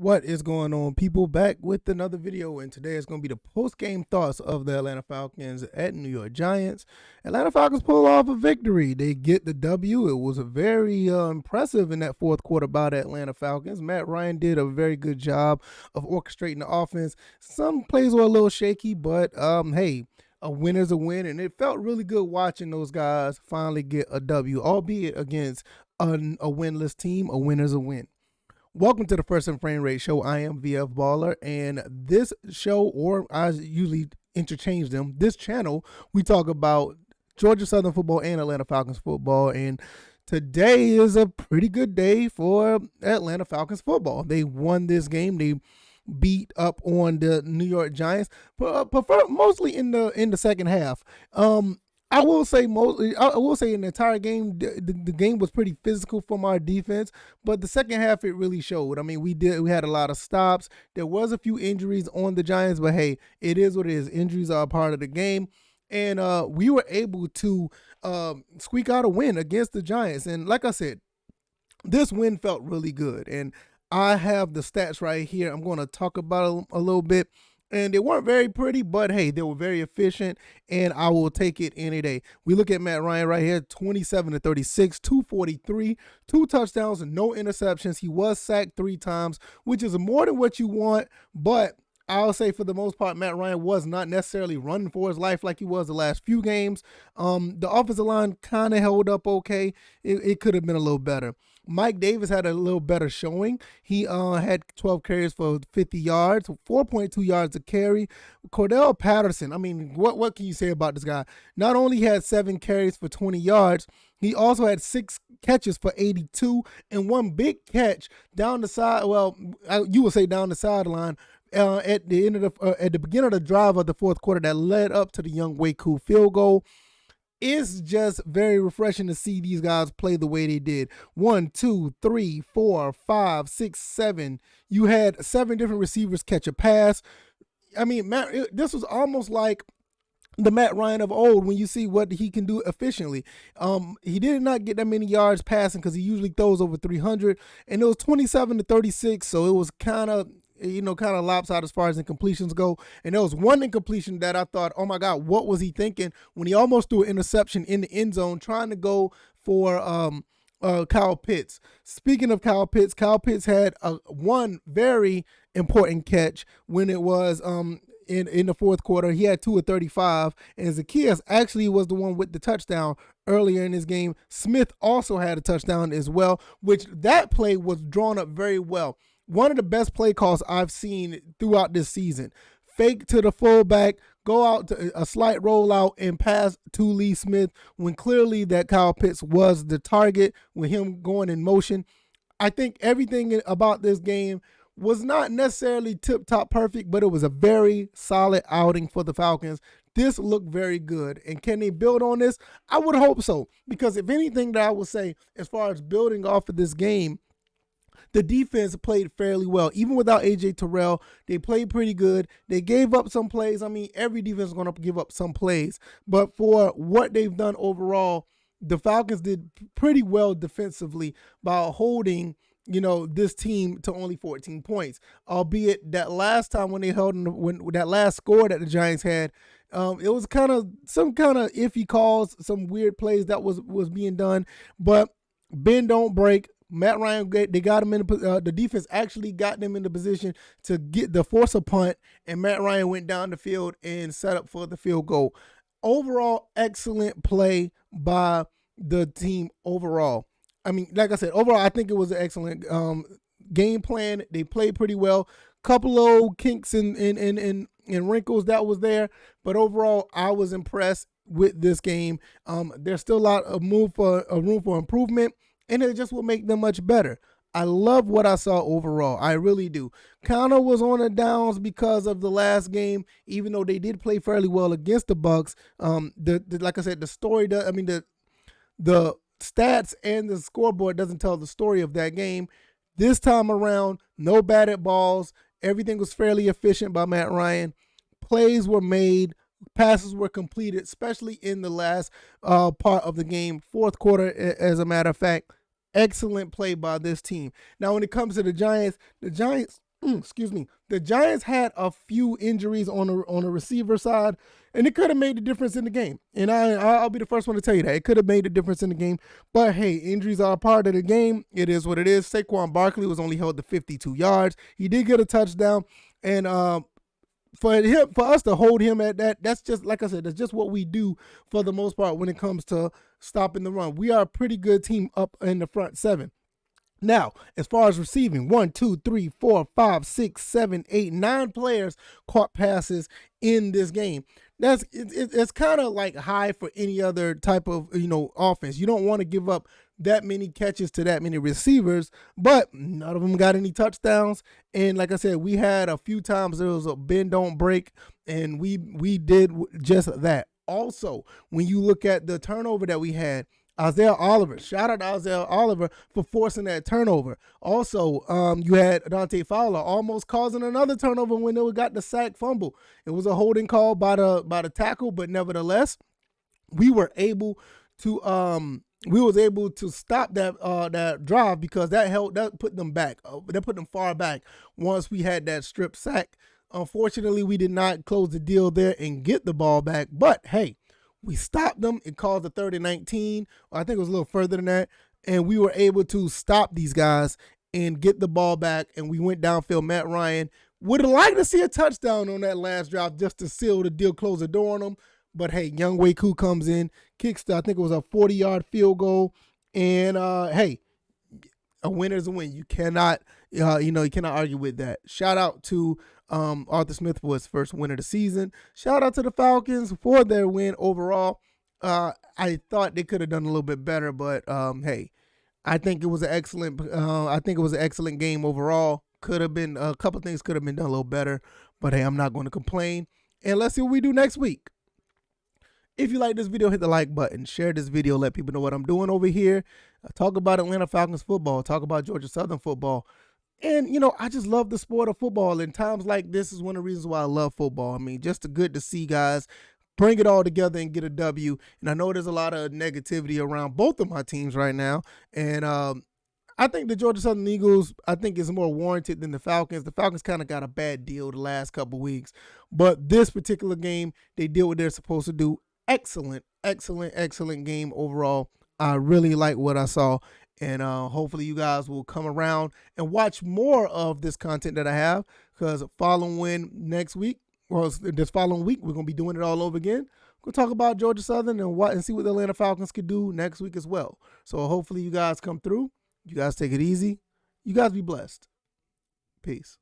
What is going on, people? Back with another video, and today is going to be the post-game thoughts of the Atlanta Falcons at New York Giants. Atlanta Falcons pull off a victory. They get the W. It was a very impressive in that fourth quarter by the Atlanta Falcons. Matt Ryan did a very good job of orchestrating the offense. Some plays were a little shaky, but hey, a win is a win, and it felt really good watching those guys finally get a W, albeit against a winless team. A win is a win. Welcome to the First and Frame Rate Show. I am VF Baller, and this show, or I usually interchange them, this channel, we talk about Georgia Southern football and Atlanta Falcons football, and today is a pretty good day for Atlanta Falcons football. They won this game. They beat up on the New York Giants, mostly in the second half. I will say in the entire game, the game was pretty physical from our defense, but the second half it really showed. I mean, we had a lot of stops. There was a few injuries on the Giants, but hey, it is what it is. Injuries are a part of the game, and we were able to squeak out a win against the Giants. And like I said, this win felt really good, and I have the stats right here. I'm going to talk about a little bit. And they weren't very pretty, but hey, they were very efficient, and I will take it any day. We look at Matt Ryan right here, 27-36, 243, 2 touchdowns, and no interceptions. He was sacked 3 times, which is more than what you want, but I'll say for the most part, Matt Ryan was not necessarily running for his life like he was the last few games. The offensive line kind of held up okay. It could have been a little better. Mike Davis had a little better showing. He had 12 carries for 50 yards, 4.2 yards a carry. Cordell Patterson, I mean, what can you say about this guy? Not only had 7 carries for 20 yards, he also had 6 catches for 82 and 1 big catch down the side. Well, you would say down the sideline. At the beginning of the drive of the fourth quarter that led up to the Young Waku field goal. It's just very refreshing to see these guys play the way they did. 1, 2, 3, 4, 5, 6, 7. You had 7 different receivers catch a pass. I mean, this was almost like the Matt Ryan of old when you see what he can do efficiently. He did not get that many yards passing because he usually throws over 300, and it was 27-36, so it was kind of lopsided as far as incompletions go. And there was one incompletion that I thought, oh my God, what was he thinking when he almost threw an interception in the end zone trying to go for Kyle Pitts. Speaking of Kyle Pitts had one very important catch when it was in the fourth quarter. He had 2 of 35, and Zacchaeus actually was the one with the touchdown earlier in this game. Smith also had a touchdown as well, which that play was drawn up very well. One of the best play calls I've seen throughout this season. Fake to the fullback, go out to a slight rollout and pass to Lee Smith when clearly that Kyle Pitts was the target with him going in motion. I think everything about this game was not necessarily tip-top perfect, but it was a very solid outing for the Falcons. This looked very good. And can they build on this? I would hope so, because if anything that I would say as far as building off of this game, the defense played fairly well. Even without A.J. Terrell, they played pretty good. They gave up some plays. I mean, every defense is going to give up some plays. But for what they've done overall, the Falcons did pretty well defensively by holding, this team to only 14 points. Albeit that last time when they held when that last score that the Giants had, it was some kind of iffy calls, some weird plays that was being done. But bend don't break. Matt Ryan, they got him in the defense actually got them in the position to force a punt, and Matt Ryan went down the field and set up for the field goal. Overall, excellent play by the team overall. I mean, like I said, overall, I think it was an excellent game plan. They played pretty well. Couple of old kinks and wrinkles that was there, but overall, I was impressed with this game. There's still a lot of room for improvement, and it just will make them much better. I love what I saw overall. I really do. Connor was on the downs because of the last game, even though they did play fairly well against the Bucs. Like I said, the stats and the scoreboard doesn't tell the story of that game. This time around, no batted balls. Everything was fairly efficient by Matt Ryan. Plays were made. Passes were completed, especially in the last part of the game, fourth quarter, as a matter of fact. Excellent play by this team. Now, when it comes to the Giants excuse me, the Giants had a few injuries on the receiver side, and it could have made a difference in the game. And I'll be the first one to tell you that it could have made a difference in the game. But hey, injuries are a part of the game. It is what it is. Saquon Barkley was only held to 52 yards. He did get a touchdown, and for us to hold him at that, that's just, like I said, that's just what we do for the most part when it comes to stopping the run. We are a pretty good team up in the front seven. Now, as far as receiving, 1, 2, 3, 4, 5, 6, 7, 8, 9 players caught passes in this game. It's kind of like high for any other type of offense. You don't want to give up that many catches to that many receivers, but none of them got any touchdowns. And like I said, we had a few times there was a bend don't break, and we did just that. Also, when you look at the turnover that we had, Isaiah Oliver, shout out to Isaiah Oliver for forcing that turnover. Also, you had Dante Fowler almost causing another turnover when they got the sack fumble. It was a holding call by the tackle, but nevertheless, we were able to stop that drive because that put them back. That put them far back once we had that strip sack. Unfortunately, we did not close the deal there and get the ball back. But hey, we stopped them. It caused a 3rd-and-19. I think it was a little further than that. And we were able to stop these guys and get the ball back. And we went downfield. Matt Ryan would have liked to see a touchdown on that last drive just to seal the deal, close the door on them. But hey, Young Wei Koo comes in, kicks I think it was a 40-yard field goal. And hey, a win is a win. You cannot, you cannot argue with that. Shout out to Arthur Smith for his first win of the season. Shout out to the Falcons for their win overall. I thought they could have done a little bit better, but hey, I think it was an excellent game overall. Could have been a couple things could have been done a little better, but hey, I'm not going to complain. And let's see what we do next week. If you like this video, hit the like button, share this video, let people know what I'm doing over here. Talk about Atlanta Falcons football, talk about Georgia Southern football. And, I just love the sport of football. And times like this is one of the reasons why I love football. I mean, just good to see guys bring it all together and get a W. And I know there's a lot of negativity around both of my teams right now. And I think the Georgia Southern Eagles, is more warranted than the Falcons. The Falcons kind of got a bad deal the last couple weeks. But this particular game, they did what they're supposed to do. Excellent game overall. I really like what I saw. And hopefully you guys will come around and watch more of this content that I have, because following next week, or this following week, we're going to be doing it all over again. We'll talk about Georgia Southern and see what the Atlanta Falcons could do next week as well. So hopefully you guys come through. You guys take it easy. You guys be blessed. Peace.